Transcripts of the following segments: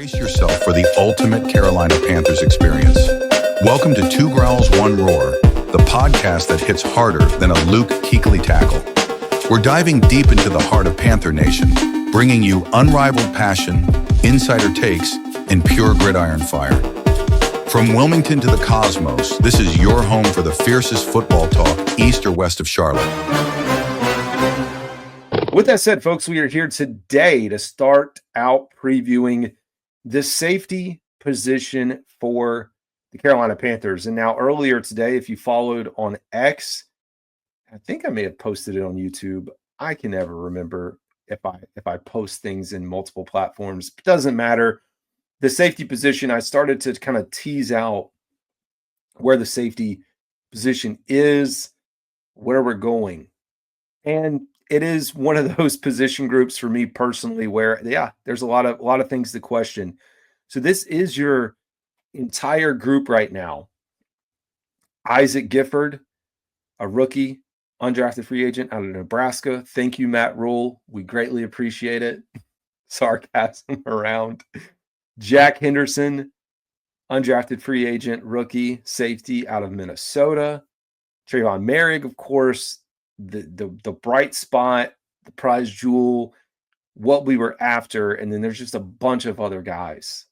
Brace yourself for the ultimate Carolina Panthers experience. Welcome to Two Growls, One Roar, the podcast that hits harder than a Luke Kuechly tackle. We're diving deep into the heart of Panther Nation, bringing you unrivaled passion, insider takes, and pure gridiron fire. From Wilmington to the cosmos, this is your home for the fiercest football talk east or west of Charlotte. With that said, folks, we are here today to start out previewing the safety position for the Carolina Panthers. And now earlier today, if you followed on X, I think I may have posted it on YouTube. I can never remember if I post things in multiple platforms. It doesn't matter. The safety position, I started to kind of tease out where the safety position is, where we're going. And it is one of those position groups for me personally where, there's a lot of things to question. So this is your entire group right now. Isaac Gifford, a rookie, undrafted free agent out of Nebraska. Thank you, Matt Rule. We greatly appreciate it. Sarcasm around. Jack Henderson, undrafted free agent, rookie, safety out of Minnesota. Tre'von Moehrig, of course, the bright spot, the prize jewel, what we were after, and then there's just a bunch of other guys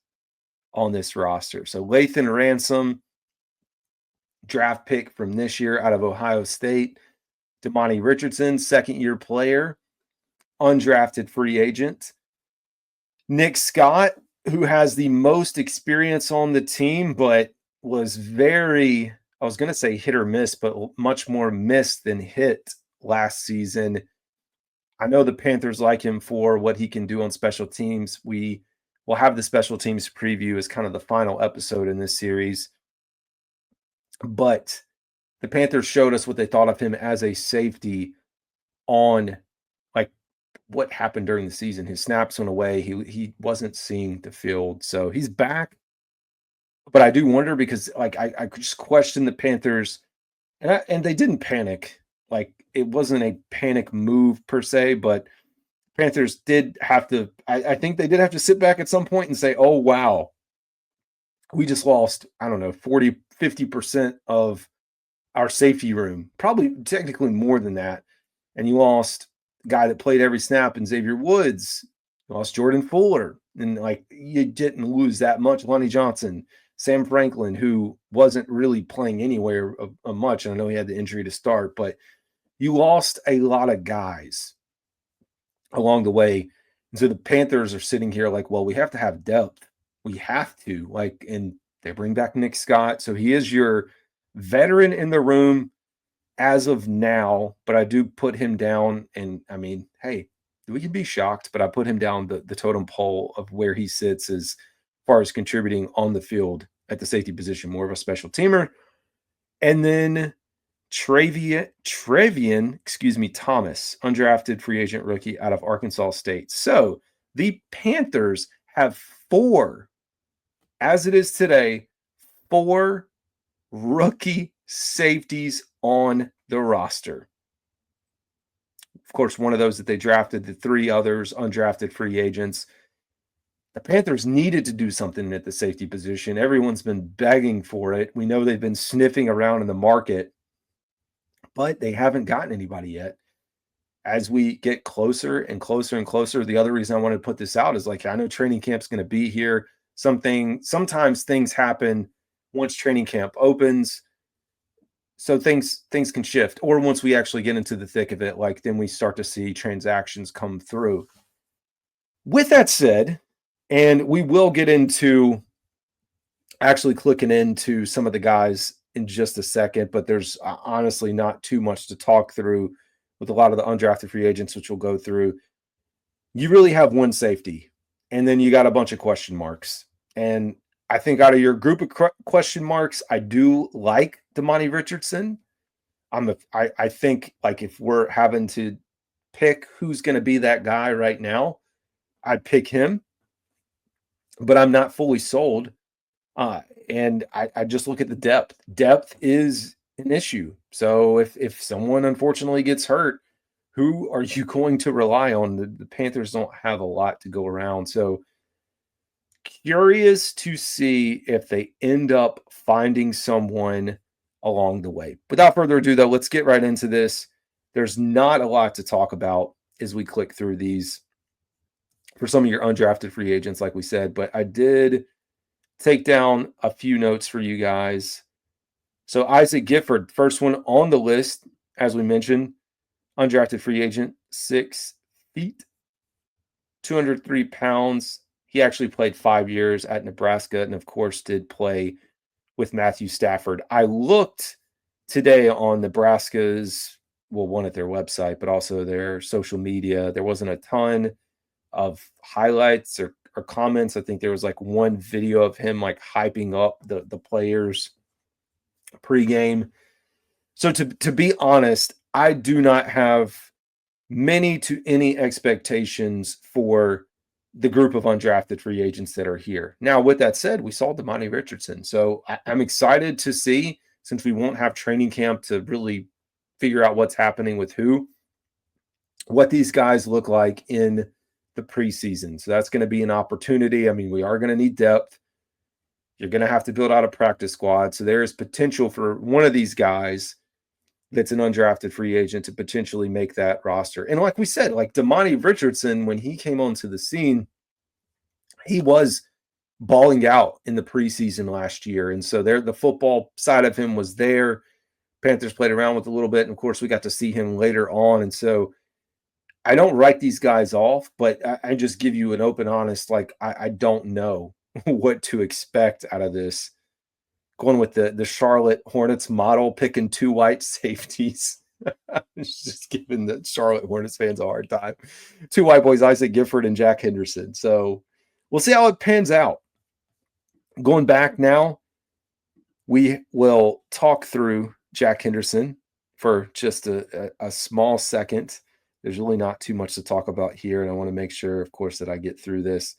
on this roster. So Lathan Ransom, draft pick from this year out of Ohio State. Demani Richardson, second-year player, undrafted free agent. Nick Scott, who has the most experience on the team, but was very, I was going to say hit or miss, but much more miss than hit last season. I know the Panthers like him for what he can do on special teams. We will have the special teams preview as kind of the final episode in this series. But the Panthers showed us what they thought of him as a safety on like what happened during the season. His snaps went away. He wasn't seeing the field. So he's back. But I do wonder because like I just question the Panthers and they didn't panic. Like it wasn't a panic move per se, but Panthers did have to, I think they did have to sit back at some point and say, oh, wow, we just lost, 40, 50% of our safety room, probably technically more than that. And you lost a guy that played every snap in Xavier Woods, you lost Jordan Fuller, and like you didn't lose that much. Lonnie Johnson, Sam Franklin, who wasn't really playing anywhere much. And I know he had the injury to start, but you lost a lot of guys along the way. And so the Panthers are sitting here like, well, we have to have depth. We have to, and they bring back Nick Scott. So he is your veteran in the room as of now, but I do put him down. And I mean, hey, we can be shocked, but I put him down the totem pole of where he sits as far as contributing on the field at the safety position, more of a special teamer. And then Tre'von, Thomas, undrafted free agent rookie out of Arkansas State. So the Panthers have as it is today, 4 rookie safeties on the roster. Of course, one of those that they drafted, the 3 others undrafted free agents. The Panthers needed to do something at the safety position. Everyone's been begging for it. We know they've been sniffing around in the market, but they haven't gotten anybody yet. As we get closer and closer and closer, the other reason I wanted to put this out is like, I know training camp's going to be here. Sometimes things happen once training camp opens. So things can shift. Or once we actually get into the thick of it, like then we start to see transactions come through. With that said, and we will get into actually clicking into some of the guys in just a second, but there's honestly not too much to talk through with a lot of the undrafted free agents, which we'll go through. You really have one safety, and then you got a bunch of question marks. And I think out of your group of question marks, I do like Demani Richardson. I think like if we're having to pick who's going to be that guy right now, I'd pick him. But I'm not fully sold. And I just look at the depth. Depth is an issue. So if someone unfortunately gets hurt, who are you going to rely on? The Panthers don't have a lot to go around. So curious to see if they end up finding someone along the way. Without further ado, though, let's get right into this. There's not a lot to talk about as we click through these for some of your undrafted free agents, like we said, but I did take down a few notes for you guys. So Isaac Gifford, first one on the list, as we mentioned, undrafted free agent, 6 feet, 203 pounds. He actually played 5 years at Nebraska and, of course, did play with Matthew Stafford. I looked today on Nebraska's, one at their website, but also their social media. There wasn't a ton of highlights or comments. I think there was like one video of him like hyping up the players pregame. So to be honest, I do not have many to any expectations for the group of undrafted free agents that are here. Now, with that said, we saw Demani Richardson. So I'm excited to see, since we won't have training camp to really figure out what's happening with who, what these guys look like in the preseason. So that's going to be an opportunity. I mean, we are going to need depth. You're going to have to build out a practice squad. So there is potential for one of these guys that's an undrafted free agent to potentially make that roster. And like we said, like Demani Richardson, when he came onto the scene, he was balling out in the preseason last year. And so there, the football side of him was there. Panthers played around with a little bit. And of course, we got to see him later on. And so I don't write these guys off, but I just give you an open, honest, like I don't know what to expect out of this. Going with the Charlotte Hornets model, picking 2 white safeties. It's just giving the Charlotte Hornets fans a hard time. 2 white boys, Isaac Gifford and Jack Henderson. So we'll see how it pans out. Going back now, we will talk through Jack Henderson for just a small second. There's really not too much to talk about here, and I want to make sure, of course, that I get through this.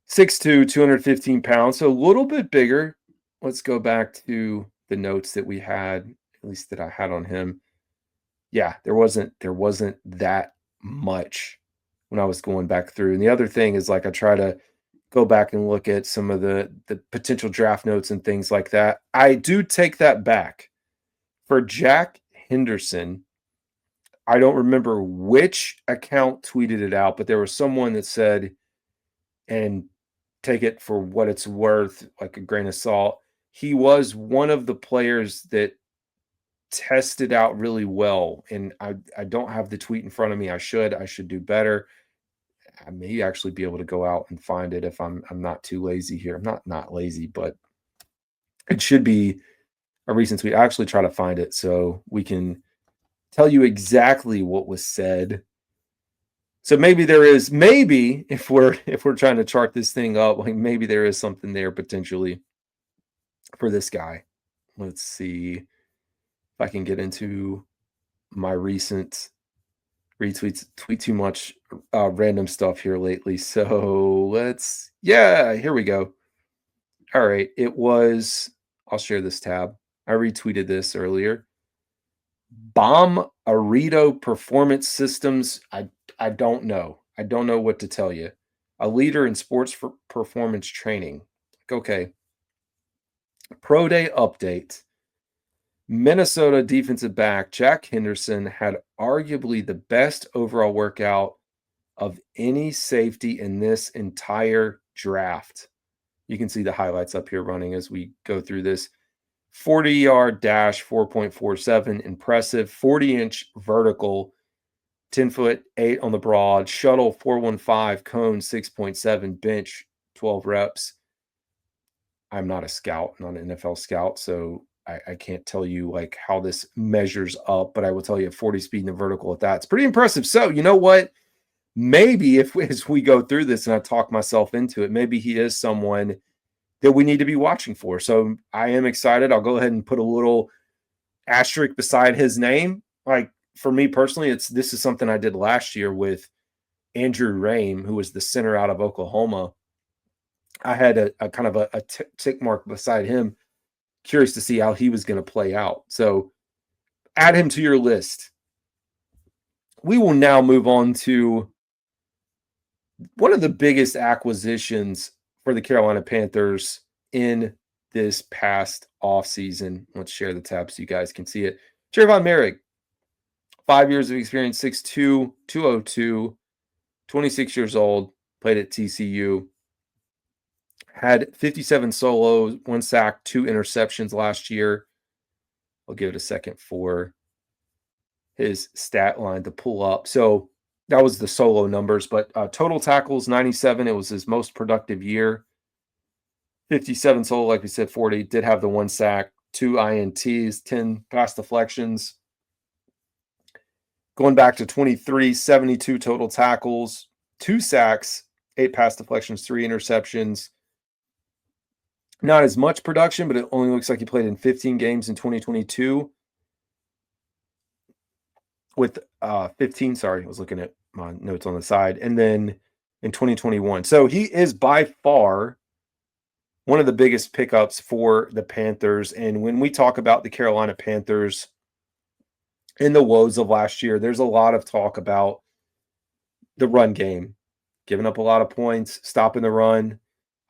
6'2", 215 pounds, so a little bit bigger. Let's go back to the notes that we had, at least that I had on him. Yeah, there wasn't that much when I was going back through. And the other thing is, like, I try to go back and look at some of the potential draft notes and things like that. I do take that back. For Jack Henderson, I don't remember which account tweeted it out, but there was someone that said, and take it for what it's worth, like a grain of salt, he was one of the players that tested out really well. And I don't have the tweet in front of me. I should do better. I may actually be able to go out and find it if I'm not too lazy here. I'm not lazy, but it should be a recent tweet. I actually try to find it so we can tell you exactly what was said. So maybe if we're trying to chart this thing up, like maybe there is something there potentially for this guy. Let's see if I can get into my recent retweets. Tweet too much random stuff here lately. So here we go. All right. I'll share this tab. I retweeted this earlier. Bomb Arito Performance Systems. I don't know. I don't know what to tell you. A leader in sports for performance training. Okay. Pro Day update. Minnesota defensive back Jack Henderson had arguably the best overall workout of any safety in this entire draft. You can see the highlights up here running as we go through this. 40-yard dash, 4.47, impressive. 40-inch vertical, 10-foot, 8 on the broad. Shuttle, 415, cone, 6.7, bench, 12 reps. I'm not a scout, not an NFL scout, so I can't tell you like how this measures up, but I will tell you 40 speed and the vertical at that. It's pretty impressive. So you know what? Maybe as we go through this and I talk myself into it, maybe he is someone that we need to be watching for. So I am excited. I'll go ahead and put a little asterisk beside his name. Like for me personally, this is something I did last year with Andrew Rame, who was the center out of Oklahoma. I had a kind of a tick mark beside him. Curious to see how he was going to play out. So add him to your list. We will now move on to one of the biggest acquisitions for the Carolina Panthers in this past offseason. Let's share the tab so you guys can see it. Trayvon Moehrig, 5 years of experience, 6'2", 202, 26 years old, played at TCU. Had 57 solos, 1 sack, 2 interceptions last year. I'll give it a second for his stat line to pull up. So that was the solo numbers, but total tackles, 97. It was his most productive year. 57 solo, like we said, 40. Did have the 1 sack, 2 INTs, 10 pass deflections. Going back to 23, 72 total tackles, 2 sacks, 8 pass deflections, 3 interceptions. Not as much production, but it only looks like he played in 15 games in 2022. With 15, sorry, I was looking at my notes on the side. And then in 2021. So he is by far one of the biggest pickups for the Panthers. And when we talk about the Carolina Panthers in the woes of last year, there's a lot of talk about the run game, giving up a lot of points, stopping the run.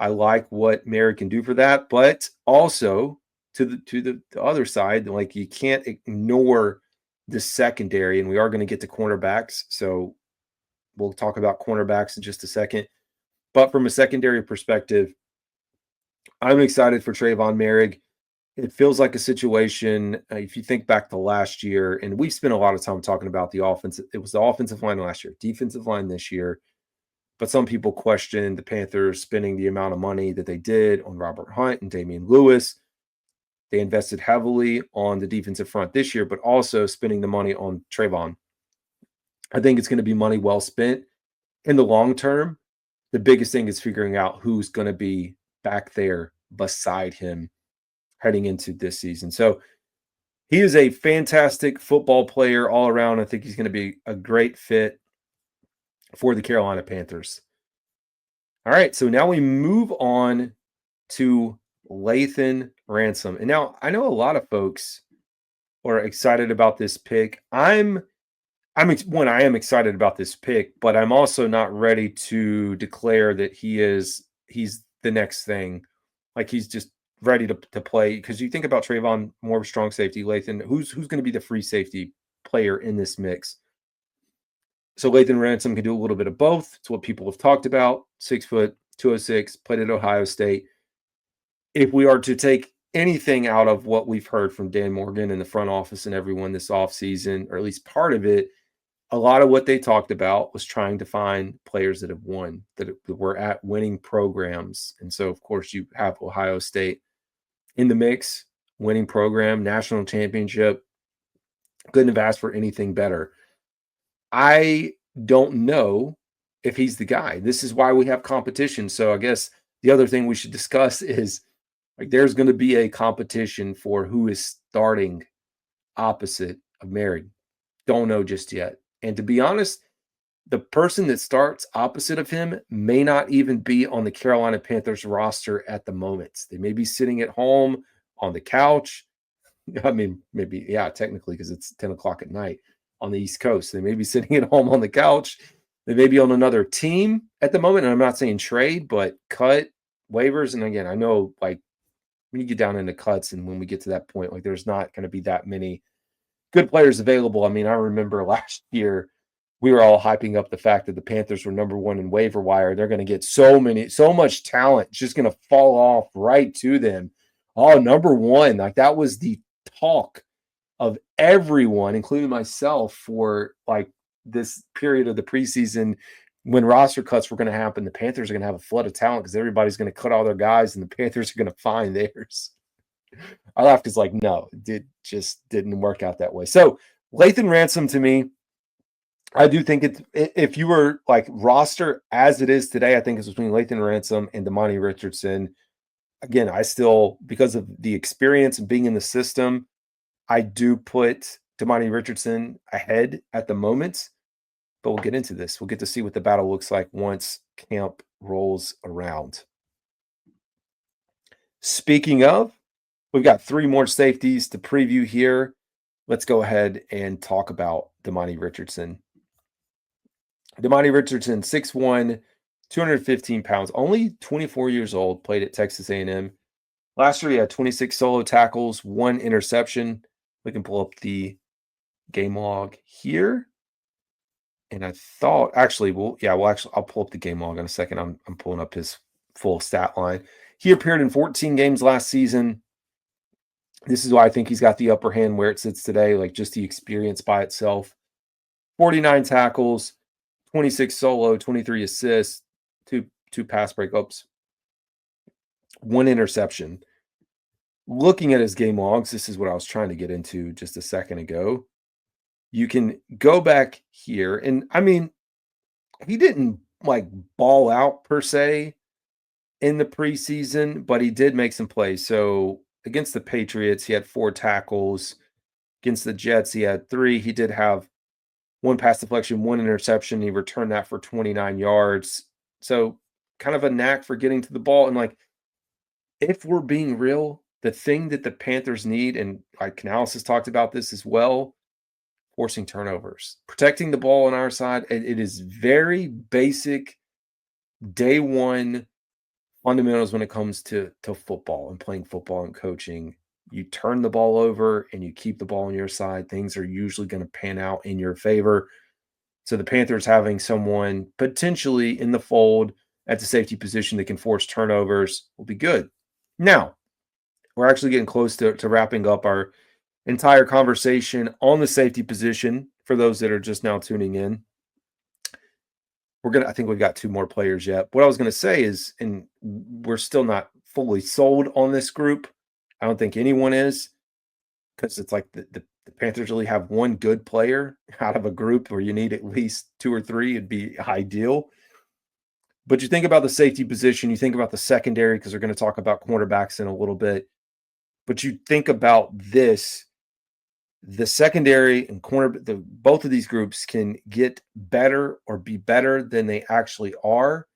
I like what Moehrig can do for that, but also to the other side, like you can't ignore the secondary, and we are going to get to cornerbacks, so we'll talk about cornerbacks in just a second. But from a secondary perspective, I'm excited for Tre'von Moehrig. It feels like a situation, if you think back to last year, and we spent a lot of time talking about the offense. It was the offensive line last year, defensive line this year. But some people questioned the Panthers spending the amount of money that they did on Robert Hunt and Damian Lewis. They invested heavily on the defensive front this year, but also spending the money on Trayvon. I think it's going to be money well spent. In the long term, the biggest thing is figuring out who's going to be back there beside him heading into this season. So he is a fantastic football player all around. I think he's going to be a great fit for the Carolina Panthers. All right, so now we move on to Lathan Ransom. And now I know a lot of folks are excited about this pick. I am excited about this pick, but I'm also not ready to declare that he's the next thing. Like he's just ready to play, because you think about Trayvon, more strong safety, Lathan, who's going to be the free safety player in this mix. So Lathan Ransom can do a little bit of both. It's what people have talked about. 6 foot, 206, played at Ohio State. If we are to take anything out of what we've heard from Dan Morgan in the front office and everyone this offseason, or at least part of it, a lot of what they talked about was trying to find players that have won, that were at winning programs. And so, of course, you have Ohio State in the mix, winning program, national championship. Couldn't have asked for anything better. I don't know if he's the guy. This is why we have competition. So I guess the other thing we should discuss is, like, there's going to be a competition for who is starting opposite of Moehrig. Don't know just yet. And to be honest, the person that starts opposite of him may not even be on the Carolina Panthers roster at the moment. They may be sitting at home on the couch. I mean, maybe, yeah, technically, because it's 10 o'clock at night on the East Coast. They may be sitting at home on the couch. They may be on another team at the moment. And I'm not saying trade, but cut, waivers. And again, I know, like, when you get down into cuts and when we get to that point, like, there's not going to be that many good players available. I mean, I remember last year we were all hyping up the fact that the Panthers were number one in waiver wire. They're going to get so much talent. It's just going to fall off right to them. Oh, number one. Like, that was the talk of everyone, including myself, for like this period of the preseason when roster cuts were going to happen. The Panthers are going to have a flood of talent because everybody's going to cut all their guys and the Panthers are going to find theirs. I laughed because, like, no, it just didn't work out that way. So Lathan Ransom, to me, I do think if you were like roster as it is today, I think it's between Lathan Ransom and Demani Richardson. Again, I still, because of the experience and being in the system, I do put Demani Richardson ahead at the moment, but we'll get into this. We'll get to see what the battle looks like once camp rolls around. Speaking of, we've got 3 more safeties to preview here. Let's go ahead and talk about Demani Richardson. Demani Richardson, 6'1", 215 pounds, only 24 years old, played at Texas A&M. Last year, he had 26 solo tackles, 1 interception. We can pull up the game log here. And I thought, actually, I'll pull up the game log in a second. I'm pulling up his full stat line. He appeared in 14 games last season. This is why I think he's got the upper hand where it sits today, like just the experience by itself. 49 tackles, 26 solo, 23 assists, two pass breakups, 1 interception. Looking at his game logs, this is what I was trying to get into just a second ago. You can go back here, and I mean, he didn't like ball out per se in the preseason, but he did make some plays. So against the Patriots, he had 4 tackles. Against the Jets, he had 3. He did have 1 pass deflection, 1 interception. He returned that for 29 yards. So kind of a knack for getting to the ball. And like, if we're being real, the thing that the Panthers need, and like Canales has talked about this as well, forcing turnovers, protecting the ball on our side. It is very basic day one fundamentals when it comes to football and playing football and coaching. You turn the ball over and you keep the ball on your side, things are usually going to pan out in your favor. So the Panthers having someone potentially in the fold at the safety position that can force turnovers will be good. Now, we're actually getting close to wrapping up our entire conversation on the safety position for those that are just now tuning in. I think we've got 2 more players yet. What I was going to say is, and we're still not fully sold on this group. I don't think anyone is, because it's like the Panthers really have 1 good player out of a group where you need at least 2 or 3. It'd be ideal. But you think about the safety position, you think about the secondary, because we're going to talk about cornerbacks in a little bit. But you think about this, the secondary and both of these groups can get better or be better than they actually are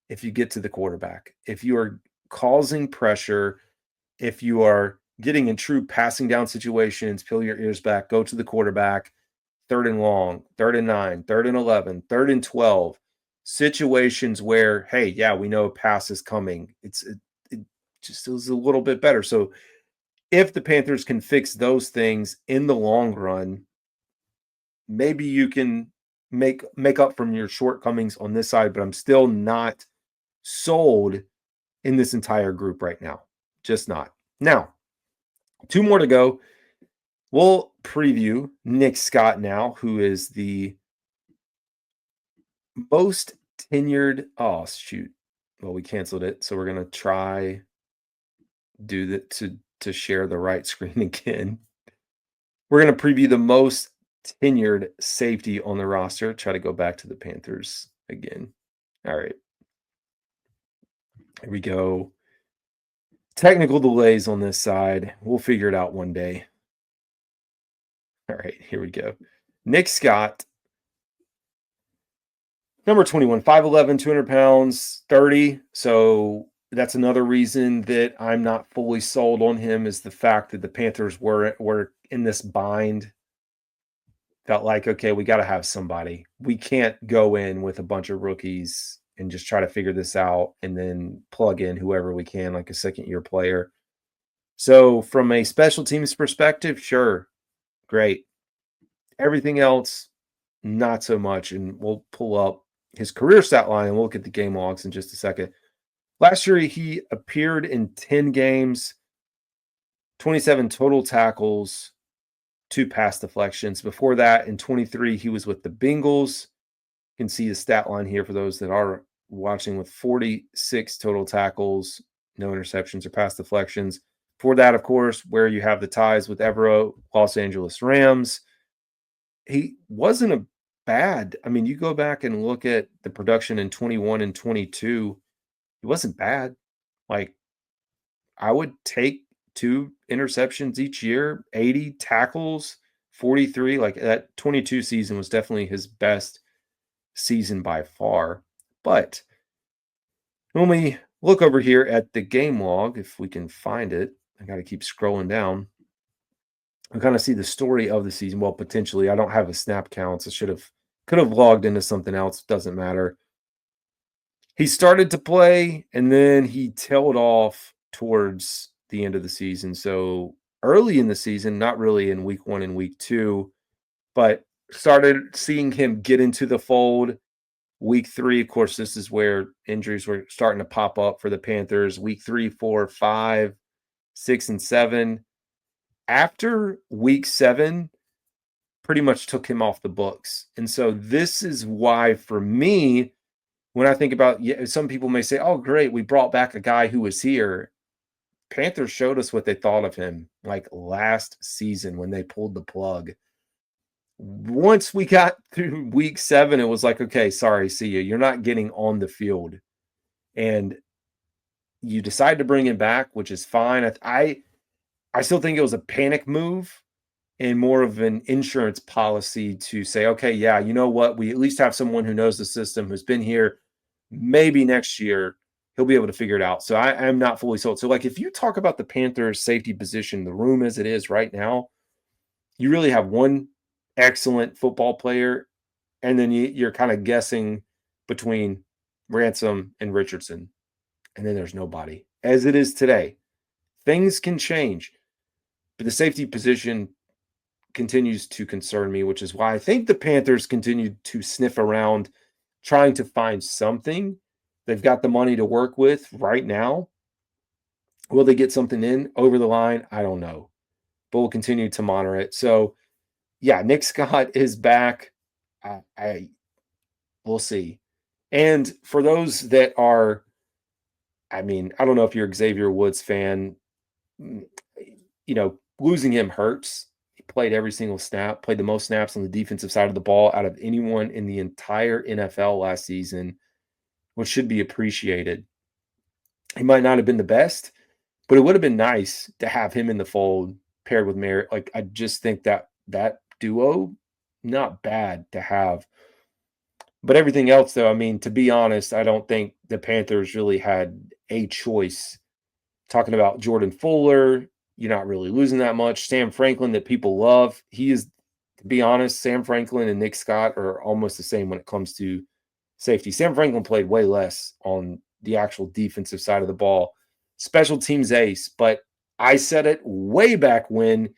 if you get to the quarterback. If you are causing pressure, if you are getting in true passing down situations, peel your ears back, go to the quarterback, 3rd and long, 3rd and 9, 3rd and 11, 3rd and 12, situations where, hey, yeah, we know a pass is coming. It just is a little bit better. So if the Panthers can fix those things in the long run, maybe you can make up from your shortcomings on this side, but I'm still not sold in this entire group right now. Just not. Now, 2 more to go. We'll preview Nick Scott now, who is the most tenured. Oh, shoot. Well, we canceled it. So we're going to try do that to share the right screen again. We're going to preview the most tenured safety on the roster. Try to go back to the Panthers again. All right. Here we go. Technical delays on this side. We'll figure it out one day. All right, here we go. Nick Scott, number 21, 5'11", 200 pounds, 30. So that's another reason that I'm not fully sold on him, is the fact that the Panthers were in this bind. Felt like, okay, we got to have somebody. We can't go in with a bunch of rookies and just try to figure this out and then plug in whoever we can, like a second-year player. So from a special teams perspective, sure, great. Everything else, not so much. And we'll pull up his career stat line and we'll look at the game logs in just a second. Last year, he appeared in 10 games, 27 total tackles, 2 pass deflections. Before that, in 23, he was with the Bengals. You can see the stat line here for those that are watching, with 46 total tackles, no interceptions or pass deflections. For that, of course, where you have the ties with Evero, Los Angeles Rams. He wasn't a bad. I mean, you go back and look at the production in 21 and 22, it wasn't bad. Like, I would take 2 interceptions each year, 80 tackles, 43. Like, that 22 season was definitely his best season by far. But when we look over here at the game log, if we can find it, I got to keep scrolling down. We kind of see the story of the season. Well, potentially, I don't have a snap counts. I could have logged into something else. Doesn't matter. he started to play and then he tailed off towards the end of the season. So early in the season, not really in week 1 and week 2, but started seeing him get into the fold. Week 3, of course, this is where injuries were starting to pop up for the Panthers. Week 3, 4, 5, 6, and 7. After week 7, pretty much took him off the books. And so this is why, for me, when I think about, some people may say, oh, great, we brought back a guy who was here. Panthers showed us what they thought of him like last season when they pulled the plug. Once we got through week 7, it was like, okay, sorry, see you. You're not getting on the field. And you decide to bring him back, which is fine. I still think it was a panic move and more of an insurance policy to say, okay, yeah, you know what? We at least have someone who knows the system, who's been here. Maybe next year he'll be able to figure it out. So I am not fully sold. So, like, if you talk about the Panthers safety position, the room as it is right now, you really have one excellent football player, and then you're kind of guessing between Ransom and Richardson, and then there's nobody. As it is today, things can change, but the safety position continues to concern me, which is why I think the Panthers continue to sniff around trying to find something. They've got the money to work with right now. Will they get something in over the line? I don't know, but we'll continue to monitor it. So, yeah, Nick Scott is back. We'll see. And for those that are, I mean, I don't know if you're a Xavier Woods fan, losing him hurts. He played every single snap, played the most snaps on the defensive side of the ball out of anyone in the entire NFL last season, which should be appreciated. He might not have been the best, but it would have been nice to have him in the fold paired with Merritt. Like, I just think that duo, not bad to have. But everything else, though, I mean, to be honest, I don't think the Panthers really had a choice. Talking about Jordan Fuller, you're not really losing that much. Sam Franklin, that people love, he is, to be honest, Sam Franklin and Nick Scott are almost the same when it comes to safety. Sam Franklin played way less on the actual defensive side of the ball. Special teams ace, but I said it way back when.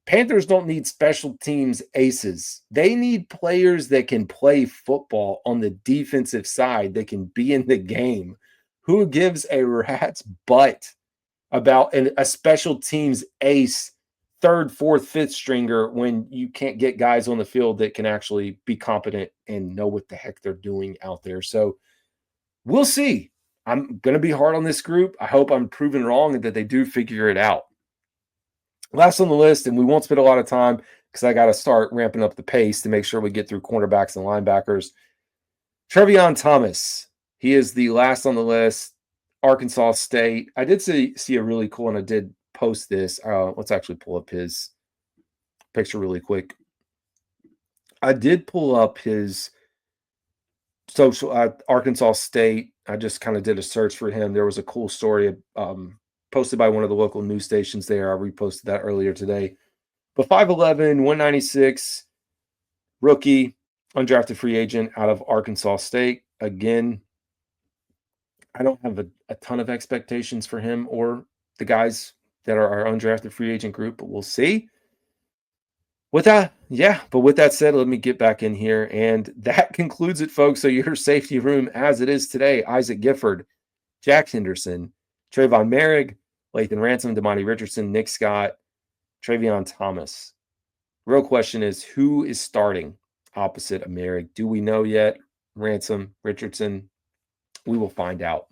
Panthers don't need special teams aces. They need players that can play football on the defensive side, that can be in the game. Who gives a rat's butt about a special teams ace, third, fourth, fifth stringer, when you can't get guys on the field that can actually be competent and know what the heck they're doing out there? So we'll see. I'm going to be hard on this group. I hope I'm proven wrong and that they do figure it out. Last on the list, and we won't spend a lot of time because I got to start ramping up the pace to make sure we get through cornerbacks and linebackers. Tre'von Thomas, he is the last on the list. Arkansas State. I did see a really cool, and I did post this. Let's actually pull up his picture really quick. I did pull up his social Arkansas State. I just kind of did a search for him. There was a cool story posted by one of the local news stations there. I reposted that earlier today. But 5'11", 196, rookie, undrafted free agent out of Arkansas State. Again, I don't have a ton of expectations for him or the guys that are our undrafted free agent group, but we'll see. With that said, let me get back in here. And that concludes it, folks. So your safety room as it is today: Isaac Gifford, Jack Henderson, Trayvon Moehrig, Lathan Ransom, Demani Richardson, Nick Scott, Tre'von Thomas. Real question is, who is starting opposite of Moehrig? Do we know yet? Ransom, Richardson? We will find out.